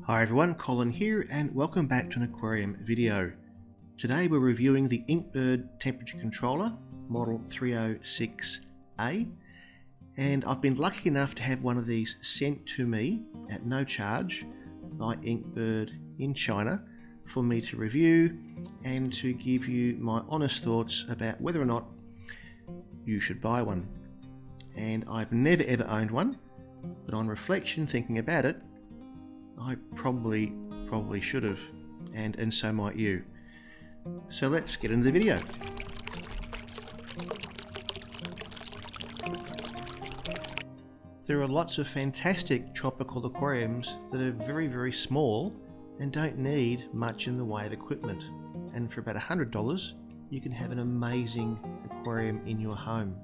Hi everyone, Colin here and welcome back to an aquarium video. Today we're reviewing the Inkbird temperature controller, model 306A, and I've been lucky enough to have one of these sent to me at no charge by Inkbird in China for me to review and to give you my honest thoughts about whether or not you should buy one. And I've never ever owned one, but on reflection, thinking about it, I probably should have, and so might you. So let's get into the video. There are lots of fantastic tropical aquariums that are very small and don't need much in the way of equipment. And for about $100, you can have an amazing aquarium in your home.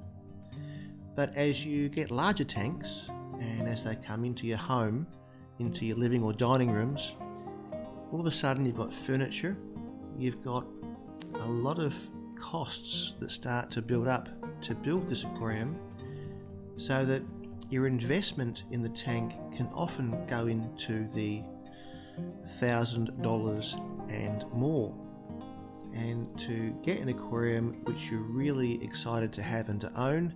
But as you get larger tanks, and as they come into your home, into your living or dining rooms, all of a sudden you've got furniture, you've got a lot of costs that start to build up to build this aquarium, so that your investment in the tank can often go into the $1,000 and more. And to get an aquarium which you're really excited to have and to own,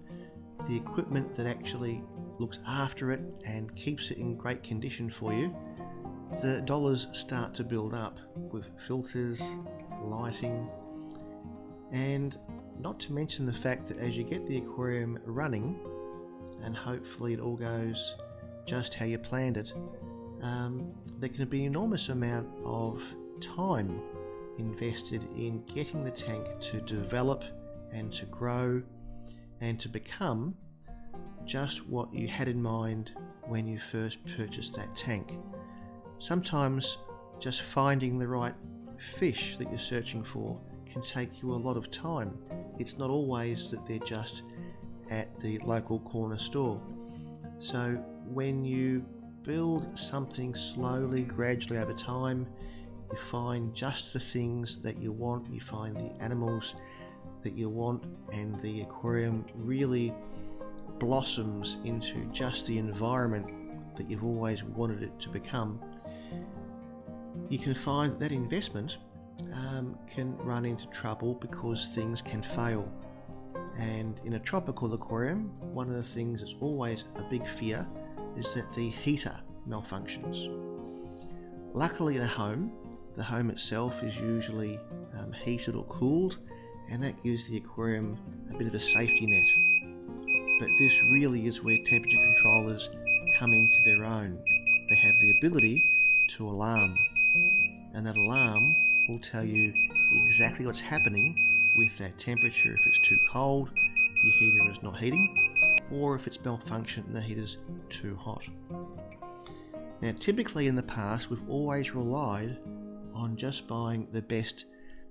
the equipment that actually looks after it and keeps it in great condition for you, the dollars start to build up with filters, lighting, and not to mention the fact that as you get the aquarium running and hopefully it all goes just how you planned it, there can be an enormous amount of time invested in getting the tank to develop and to grow and to become just what you had in mind when you first purchased that tank. Sometimes just finding the right fish that you're searching for can take you a lot of time. It's not always that they're just at the local corner store. So when you build something slowly, gradually over time, you find just the things that you want, you find the animals that you want, and the aquarium really blossoms into just the environment that you've always wanted it to become. You can find that investment can run into trouble because things can fail. And in a tropical aquarium, one of the things that's always a big fear is that the heater malfunctions. Luckily in a home, the home itself is usually heated or cooled, and that gives the aquarium a bit of a safety net. But this really is where temperature controllers come into their own. They have the ability to alarm, and that alarm will tell you exactly what's happening with that temperature. If it's too cold, your heater is not heating, or if it's malfunctioned and the heater's too hot. Now typically in the past we've always relied on just buying the best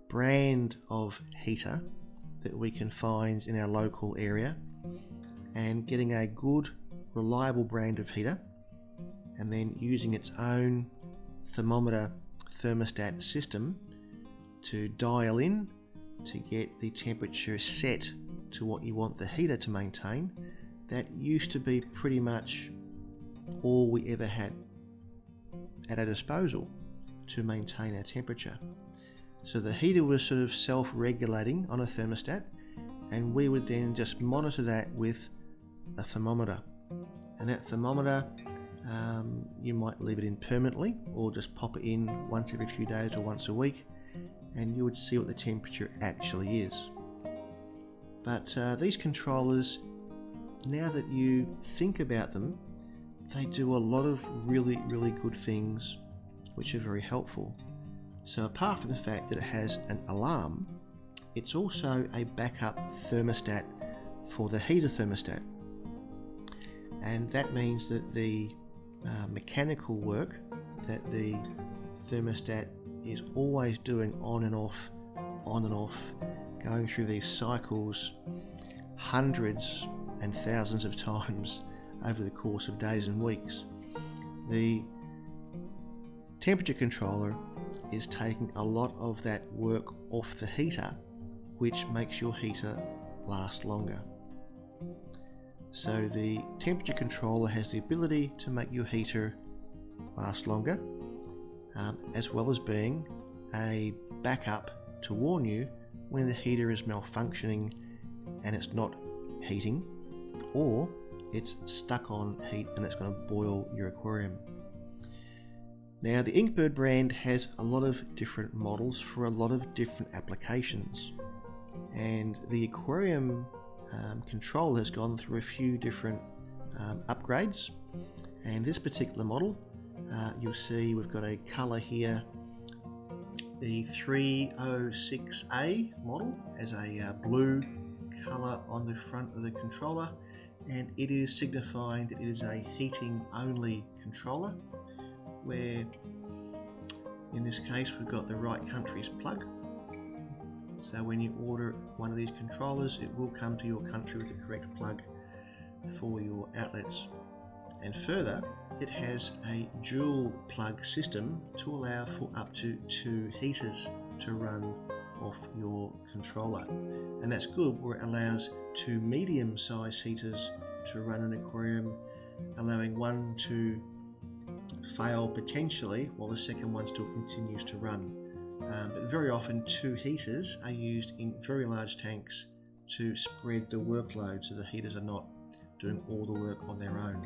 brand of heater that we can find in our local area, and getting a good, reliable brand of heater, and then using its own thermometer thermostat system to dial in to get the temperature set to what you want the heater to maintain. That used to be pretty much all we ever had at our disposal to maintain our temperature. So the heater was sort of self-regulating on a thermostat, and we would then just monitor that with a thermometer. And that thermometer, you might leave it in permanently or just pop it in once every few days or once a week, and you would see what the temperature actually is. But these controllers, now that you think about them, they do a lot of really good things which are very helpful. So apart from the fact that it has an alarm, it's also a backup thermostat for the heater thermostat. And that means that the mechanical work that the thermostat is always doing on and off, going through these cycles hundreds and thousands of times over the course of days and weeks. The temperature controller is taking a lot of that work off the heater, which makes your heater last longer. So the temperature controller has the ability to make your heater last longer, as well as being a backup to warn you when the heater is malfunctioning and it's not heating, or it's stuck on heat and it's going to boil your aquarium. Now, the Inkbird brand has a lot of different models for a lot of different applications, and the aquarium controller has gone through a few different upgrades. And this particular model, you'll see we've got a colour here, the 306A model, as a blue colour on the front of the controller, and it is signifying that it is a heating only controller, where in this case we've got the right country's plug. So when you order one of these controllers, it will come to your country with the correct plug for your outlets. And further, it has a dual plug system to allow for up to 2 heaters to run off your controller. And that's good, where it allows 2 medium-sized heaters to run an aquarium, allowing one to fail potentially while the second one still continues to run. But very often 2 heaters are used in very large tanks to spread the workload, so the heaters are not doing all the work on their own.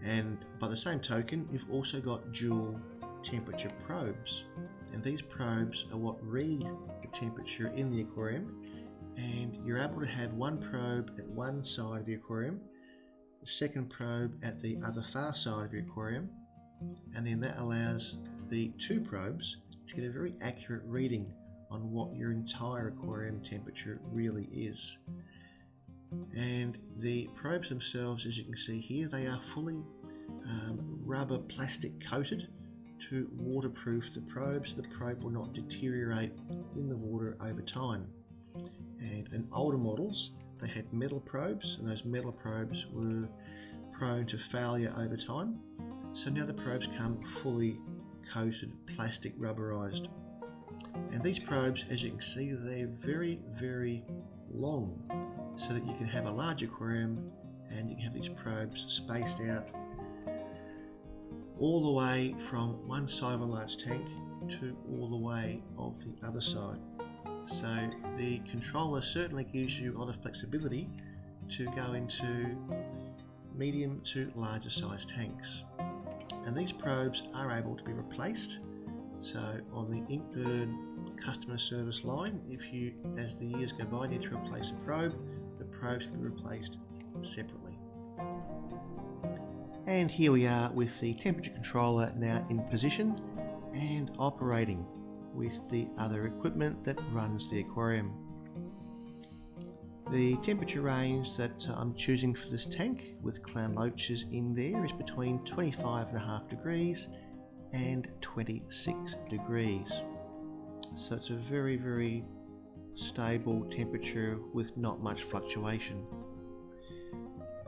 And by the same token, you've also got dual temperature probes, and these probes are what read the temperature in the aquarium, and you're able to have one probe at one side of the aquarium, the second probe at the other far side of your aquarium, and then that allows the 2 probes to get a very accurate reading on what your entire aquarium temperature really is. And the probes themselves, as you can see here, they are fully rubber plastic coated to waterproof the probe, so the probe will not deteriorate in the water over time. And in older models, they had metal probes, and those metal probes were prone to failure over time. So now the probes come fully coated, plastic, rubberized. And these probes, as you can see, they're very, very long, so that you can have a large aquarium and you can have these probes spaced out all the way from one side of a large tank to all the way of the other side. So the controller certainly gives you a lot of flexibility to go into medium to larger size tanks. And these probes are able to be replaced. So on the Inkbird customer service line, if you, as the years go by, need to replace a probe, the probes can be replaced separately. And here we are with the temperature controller now in position and operating with the other equipment that runs the aquarium. The temperature range that I'm choosing for this tank with clown loaches in there is between 25.5 degrees and 26 degrees. So it's a very, very stable temperature with not much fluctuation.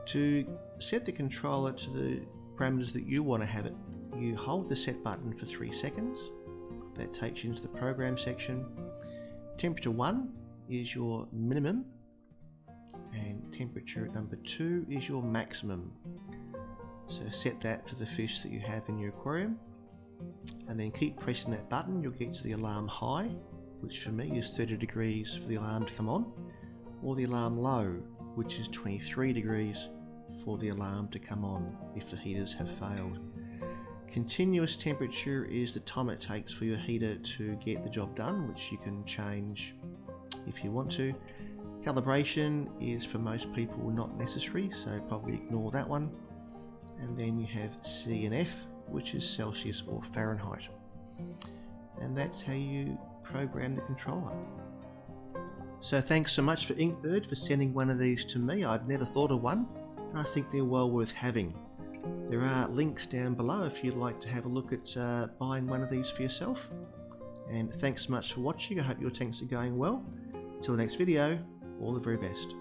To set the controller to the parameters that you want to have it, you hold the set button for 3 seconds. That takes you into the program section. Temperature 1 is your minimum, and temperature number 2 is your maximum. So set that for the fish that you have in your aquarium, and then keep pressing that button. You'll get to the alarm high, which for me is 30 degrees for the alarm to come on, or the alarm low, which is 23 degrees for the alarm to come on if the heaters have failed. Continuous temperature is the time it takes for your heater to get the job done, which you can change if you want to. Calibration is for most people not necessary, so probably ignore that one. And then you have C and F, which is Celsius or Fahrenheit. And that's how you program the controller. So thanks so much for Inkbird for sending one of these to me. I'd never thought of one, and I think they're well worth having. There are links down below if you'd like to have a look at buying one of these for yourself. And thanks so much for watching. I hope your tanks are going well. Till the next video, all the very best.